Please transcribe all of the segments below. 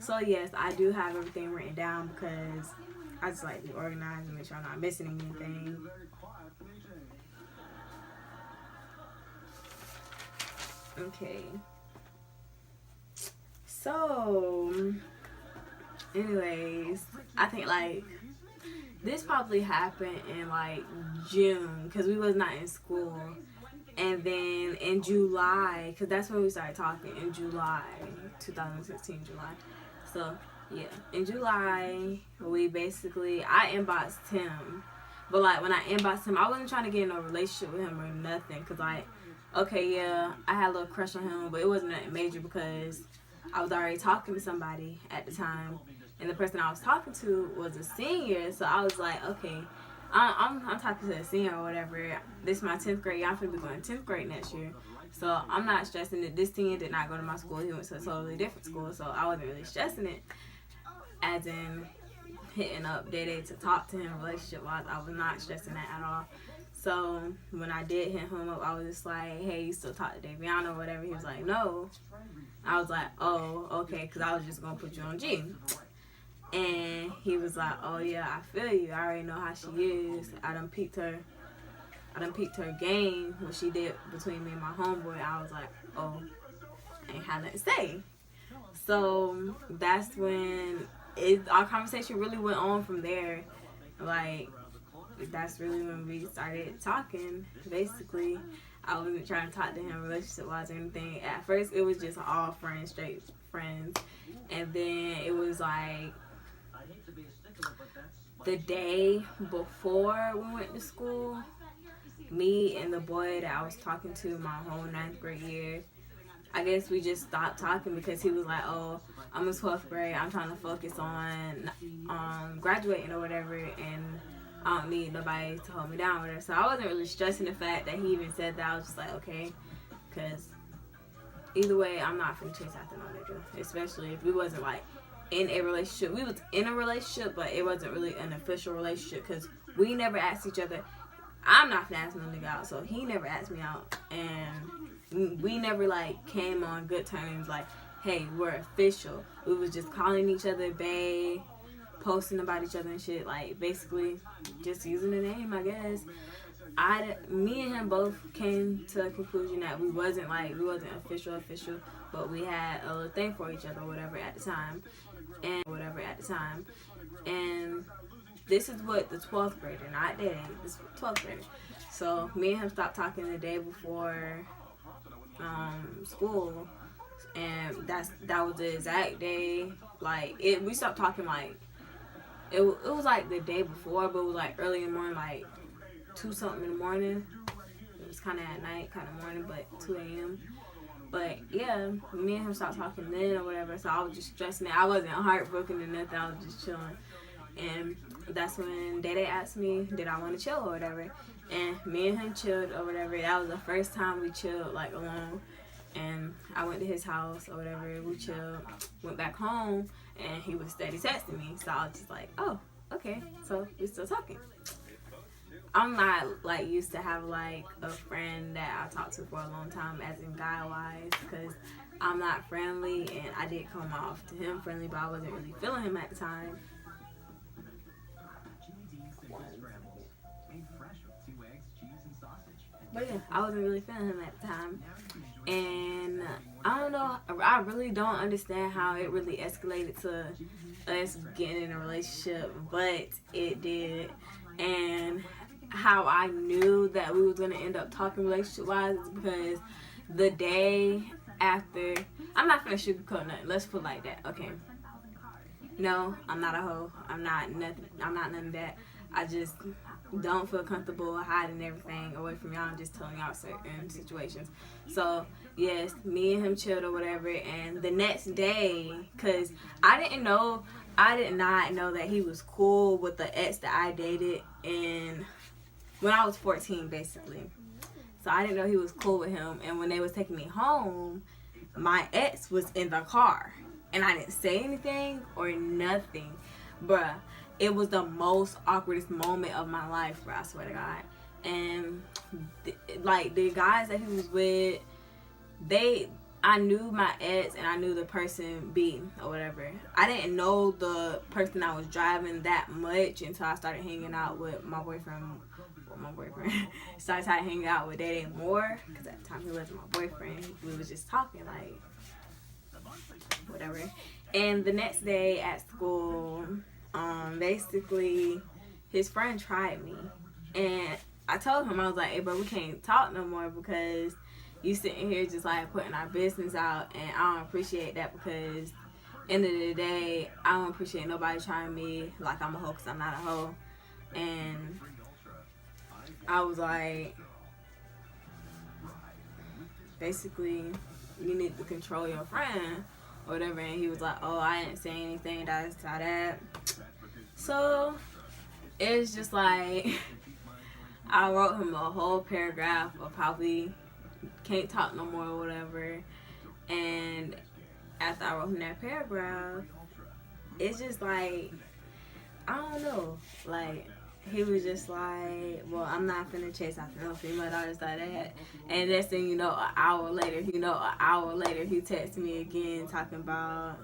So yes, I do have everything written down because I just like to be organized and make sure I'm not missing anything. Okay. So, anyways, I think like this probably happened in like June because we was not in school. And then in July, because that's when we started talking, in July, 2016 July. So, yeah. In July, I inboxed him. But, like, when I inboxed him, I wasn't trying to get in a relationship with him or nothing. Because, like, okay, yeah, I had a little crush on him. But it wasn't that major because I was already talking to somebody at the time. And the person I was talking to was a senior. So, I was like, okay, I'm talking to a senior or whatever. This is my 10th grade. I'm going to be going 10th grade next year. So I'm not stressing it. This senior did not go to my school. He went to a totally different school. So I wasn't really stressing it. As in hitting up Dayday to talk to him relationship-wise. I was not stressing that at all. So when I did hit him up, I was just like, hey, you still talk to Daviana or whatever? He was like, no. I was like, oh, okay, because I was just going to put you on G. And he was like, oh yeah, I feel you. I already know how she is. I done peeped her game, what she did between me and my homeboy. I was like, oh, ain't had nothing to say. So that's when our conversation really went on from there. Like, that's really when we started talking. Basically, I wasn't trying to talk to him relationship-wise or anything. At first, it was just all friends, straight friends. And then it was like, the day before we went to school, me and the boy that I was talking to my whole 9th grade year, I guess we just stopped talking because he was like, oh, I'm in 12th grade, I'm trying to focus on graduating or whatever, and I don't need nobody to hold me down or whatever. So I wasn't really stressing the fact that he even said that. I was just like, okay, because either way, I'm not finna chase after no nigga, especially if we wasn't like in a relationship. We was in a relationship, but it wasn't really an official relationship because we never asked each other. I'm not finna ask no nigga out, so he never asked me out, and we never like came on good terms like, hey, we're official. We was just calling each other bae, posting about each other and shit, like basically just using the name, I guess. Me and him both came to a conclusion that we wasn't official, but we had a little thing for each other, whatever at the time. And this is what the 12th grader, not Dayday, this is 12th grader. So me and him stopped talking the day before school, and that was the exact day. Like we stopped talking like it was like the day before, but it was like early in the morning, like 2 something in the morning. It was kind of at night, kind of morning, but 2 a.m. But yeah, me and him stopped talking then or whatever, so I was just stressing it. I wasn't heartbroken or nothing, I was just chilling. And that's when Dayday asked me, did I want to chill or whatever. And me and him chilled or whatever. That was the first time we chilled like alone. And I went to his house or whatever, we chilled, went back home, and he was steady texting me. So I was just like, oh, okay, so we still talking. I'm not like used to have like a friend that I talked to for a long time, as in guy wise, because I'm not friendly, and I did come off to him friendly, but I wasn't really feeling him at the time. But yeah, I wasn't really feeling him at the time, and I don't know, I really don't understand how it really escalated to us getting in a relationship, but it did. And how I knew that we was going to end up talking relationship-wise is because the day after, I'm not going to sugarcoat nothing, let's put it like that, okay? No, I'm not a hoe, I'm not none of that. I just don't feel comfortable hiding everything away from y'all and just telling y'all certain situations. So, yes, me and him chilled or whatever, and the next day, because I did not know that he was cool with the ex that I dated when I was 14, basically. So I didn't know he was cool with him. And when they was taking me home, my ex was in the car. And I didn't say anything or nothing. Bruh, it was the most awkwardest moment of my life, bruh, I swear to God. And, like, the guys that he was with, I knew my ex and I knew the person B or whatever. I didn't know the person I was driving that much until I started hanging out with my boyfriend. So I started hanging out with Dayday more because at the time he wasn't my boyfriend. We was just talking like whatever. And the next day at school, basically his friend tried me, and I told him, I was like, hey bro, we can't talk no more because you sitting here just like putting our business out, and I don't appreciate that because end of the day I don't appreciate nobody trying me like I'm a hoe because I'm not a hoe. And I was like, basically you need to control your friend or whatever. And he was like, oh, I didn't say anything, that's that. So it's just like I wrote him a whole paragraph of how we can't talk no more or whatever. And after I wrote him that paragraph, it's just like, I don't know, like he was just like, well, I'm not finna chase after no female daughters like that. And next thing you know, an hour later, he texted me again talking about,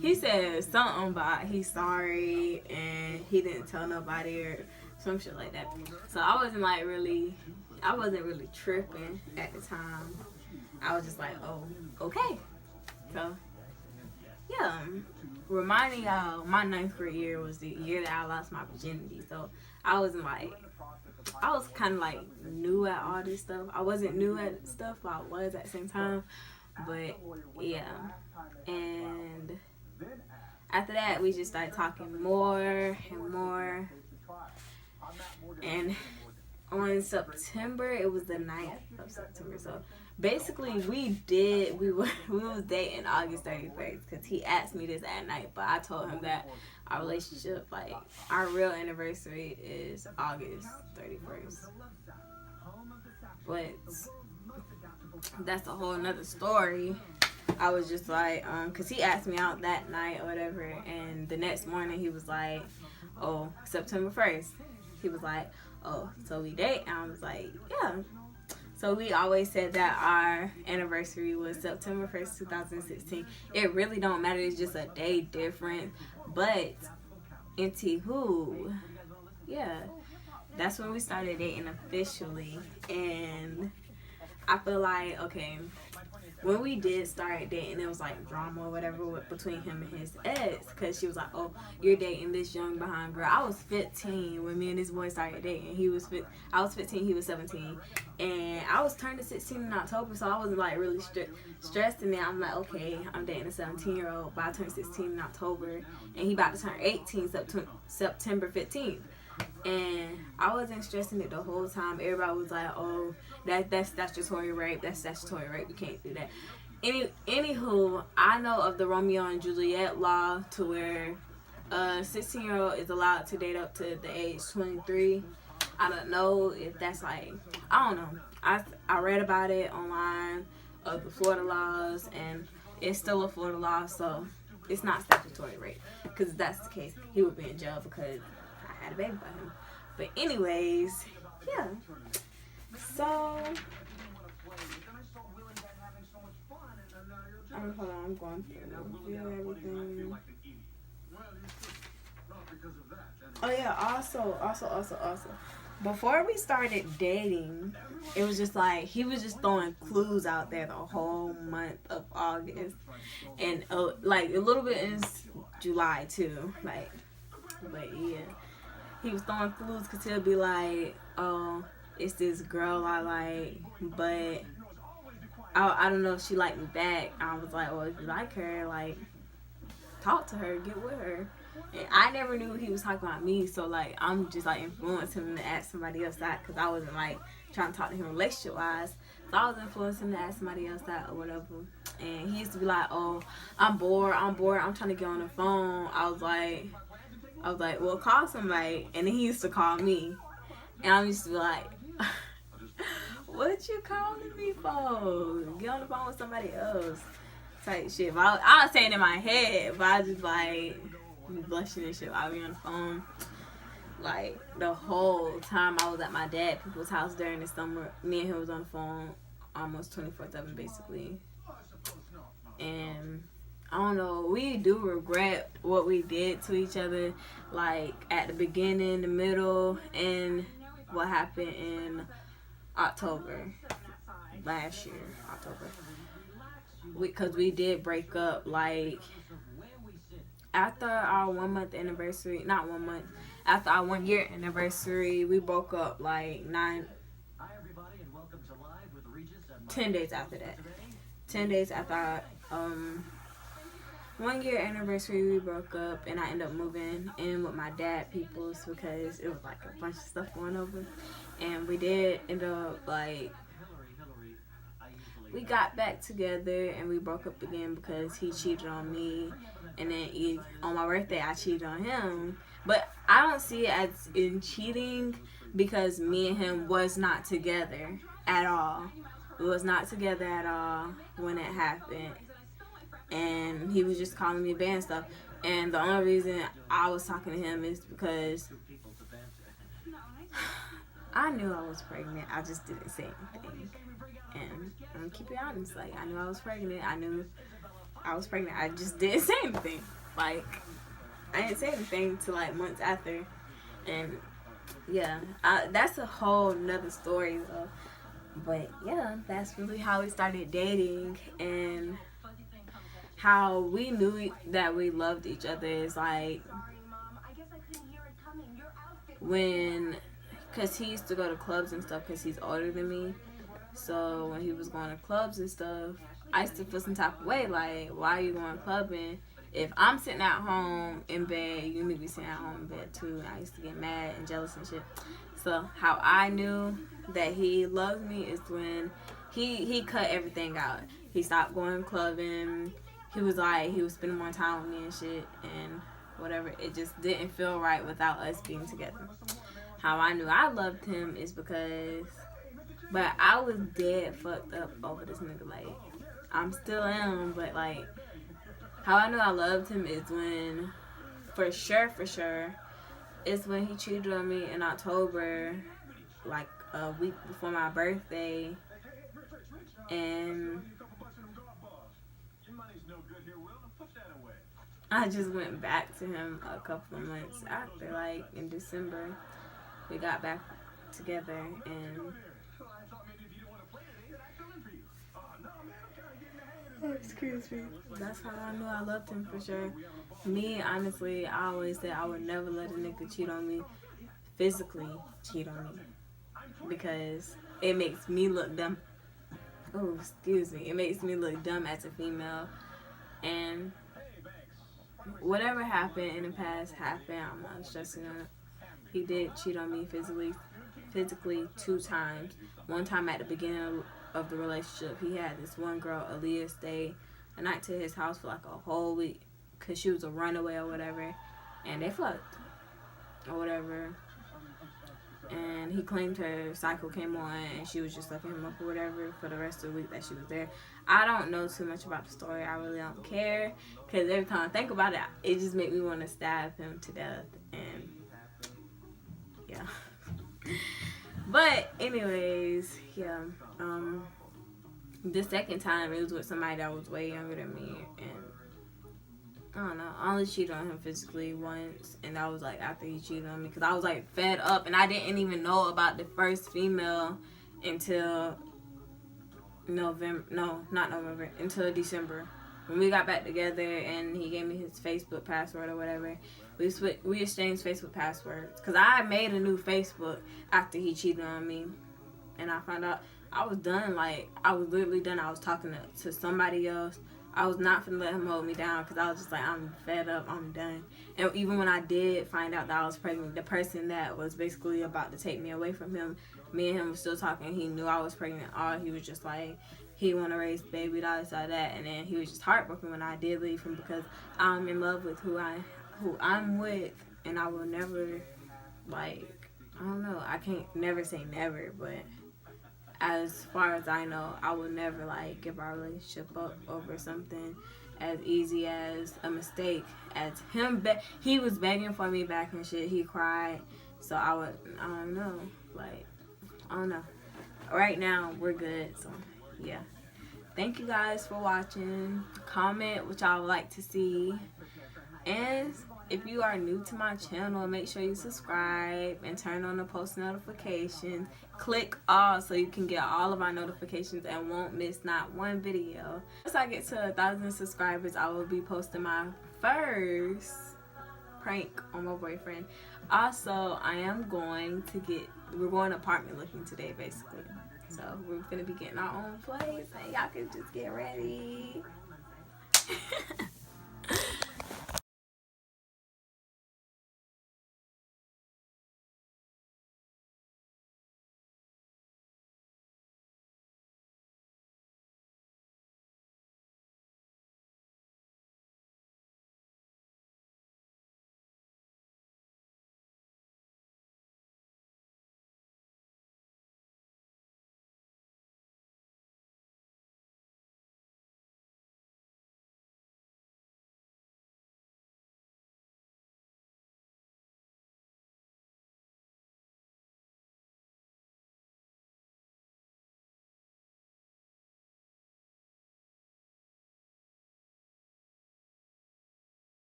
he said something about he's sorry and he didn't tell nobody or some shit like that. So I wasn't really tripping at the time. I was just like, oh, okay. So yeah, reminding y'all, my 9th grade year was the year that I lost my virginity. So I was kind of like new at all this stuff. I wasn't new at stuff, but I was at the same time. But yeah, and after that we just started talking more and more. And on September, it was the 9th of September. So basically we was dating August 31st because he asked me this at night, but I told him that our relationship, like our real anniversary is August 31st. But that's a whole nother story. I was just like, cause he asked me out that night or whatever, and the next morning he was like, oh, September 1st. He was like, oh, so we date? And I was like, yeah. So we always said that our anniversary was September 1st, 2016. It really don't matter. It's just a day different. But Anywho, yeah, that's when we started dating officially. And I feel like, okay, when we did start dating, it was like drama or whatever between him and his ex, because she was like, oh, you're dating this young behind girl. I was 15 when me and this boy started dating. I was 15, he was 17, and I was turning 16 in October, so I wasn't like really stressed. And then I'm like, okay, I'm dating a 17-year-old, but I turned 16 in October, and he about to turn 18 September 15th. And I wasn't stressing it the whole time. Everybody was like, oh, that's statutory rape. That's statutory rape. You can't do that. Anywho, I know of the Romeo and Juliet law to where a 16-year-old is allowed to date up to the age 23. I don't know if that's like, I don't know. I read about it online of the Florida laws, and it's still a Florida law, so it's not statutory rape. Because if that's the case, he would be in jail because I had a baby by him. But anyways, yeah. So, hold on, I'm going through everything. Oh yeah, also. Before we started dating, it was just like, he was just throwing clues out there the whole month of August. And like a little bit in July too. Like, but yeah. He was throwing clues because he'll be like, oh, it's this girl I like, but I don't know if she liked me back. I was like, well, if you like her, like, talk to her, get with her. And I never knew he was talking about me, so, like, I'm just, like, influencing him to ask somebody else out because I wasn't, like, trying to talk to him relationship-wise. So I was influencing him to ask somebody else out or whatever. And he used to be like, oh, I'm bored, I'm trying to get on the phone. I was like, well, call somebody. And then he used to call me. And I used to be like, what you calling me for? Get on the phone with somebody else. Type shit. But I was saying it in my head, but I was just like, blushing and shit. I'll be on the phone. Like, the whole time I was at my dad people's house during the summer, me and him was on the phone almost 24/7, basically. and I don't know, we do regret what we did to each other, like at the beginning, the middle, and what happened in October last year, October. Because we did break up like after our 1 month anniversary, not 1 month, after our 1 year anniversary, we broke up like 10 days after that. 10 days after our 1 year anniversary, we broke up, and I ended up moving in with my dad peoples because it was like a bunch of stuff going over. And we did end up like, we got back together and we broke up again because he cheated on me, and then on my birthday I cheated on him. But I don't see it as in cheating because me and him was not together at all. We was not together at all when it happened, and he was just calling me bad and stuff. And the only reason I was talking to him is because I knew I was pregnant. I just didn't say anything. And I'm gonna keep it honest. Like, I knew I was pregnant. I knew I was pregnant. I just didn't say anything. Like, I didn't say anything till like months after. And yeah, that's a whole nother story though. But yeah, that's really how we started dating, and how we knew that we loved each other is like when, because he used to go to clubs and stuff because he's older than me. So when he was going to clubs and stuff, I used to feel some type of way, like, why are you going clubbing? If I'm sitting at home in bed, you need to be sitting at home in bed too. And I used to get mad and jealous and shit. So how I knew that he loved me is when he cut everything out. He stopped going clubbing. He was spending more time with me and shit and whatever. It just didn't feel right without us being together. How I knew I loved him is because, but I was dead fucked up over this nigga. Like, I'm still am, but like, how I knew I loved him is when, for sure, is when he cheated on me in October, like a week before my birthday. And I just went back to him a couple of months after, like in December. We got back together, and excuse me, that's how I knew I loved him for sure. Me, honestly, I always said I would never let a nigga cheat on me, physically cheat on me, because it makes me look dumb. Oh, excuse me. It makes me look dumb as a female. And whatever happened in the past happened. I'm not stressing on it. He did cheat on me physically 2 times. One time at the beginning of the relationship, he had this one girl, Aaliyah, stay a night to his house for like a whole week because she was a runaway or whatever, and they fucked or whatever. And he claimed her cycle came on and she was just sucking him up or whatever for the rest of the week that she was there. I don't know too much about the story. I really don't care, because every time I think about it, it just makes me want to stab him to death. And yeah. But anyways, yeah. The second time it was with somebody that was way younger than me, and I don't know, I only cheated on him physically once, and that was like after he cheated on me, because I was like fed up, and I didn't even know about the first female until until December, when we got back together and he gave me his Facebook password or whatever. We exchanged Facebook passwords, because I made a new Facebook after he cheated on me, and I found out I was done. Like, I was literally done. I was talking to somebody else. I was not finna let him hold me down, because I was just like, I'm fed up, I'm done. And even when I did find out that I was pregnant, the person that was basically about to take me away from him, me and him was still talking. He knew I was pregnant. He was just like, he want to raise the baby, that. And then he was just heartbroken when I did leave him, because I'm in love with who I'm with, and I will never, like, I don't know, I can't never say never, but as far as I know, I would never, like, give our relationship up over something as easy as a mistake. As him, he was begging for me back and shit. He cried. So I don't know. Like, I don't know. Right now, we're good. So, yeah. Thank you guys for watching. Comment what y'all would like to see. And if you are new to my channel, make sure you subscribe and turn on the post notifications. Click all so you can get all of our notifications and won't miss not one video. Once I get to 1,000 subscribers, I will be posting my first prank on my boyfriend. Also, we're going apartment looking today, basically. So we're gonna be getting our own place and y'all can just get ready.